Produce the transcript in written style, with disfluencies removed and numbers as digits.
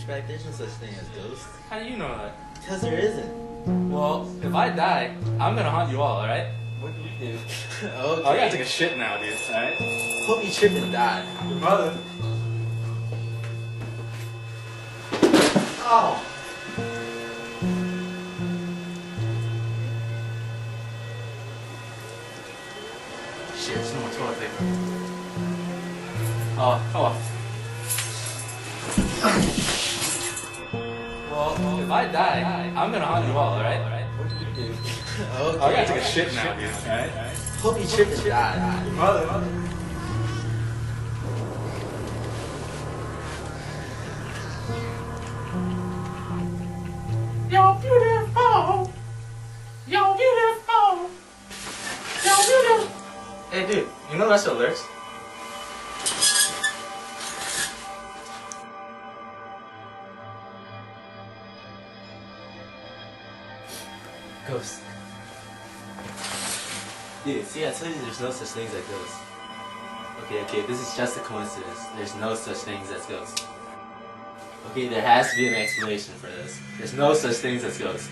douchebag. There's no such thing as ghosts. How do you know that? Because there isn't. Well, if I die, I'm gonna haunt you all, alright? What do we do? Okay. Oh, I gotta take a shit now, dude, alright? Hope you trip and die. Your mother. Oh! Shit, there's no more toilet paper. Oh. Well, if I die, I'm gonna haunt you all, alright? What do we do? Okay. I gotta take a shit now, dude, alright? Hope you trip and die. Your mother. You're beautiful. You're beautiful. You're beautiful. Hey, dude, you know that's your lyrics? Ghost. Dude, see, I told you there's no such things as ghosts. Okay, this is just a coincidence. There's no such things as ghosts. Okay, there has to be an explanation for this. There's no such things as ghosts.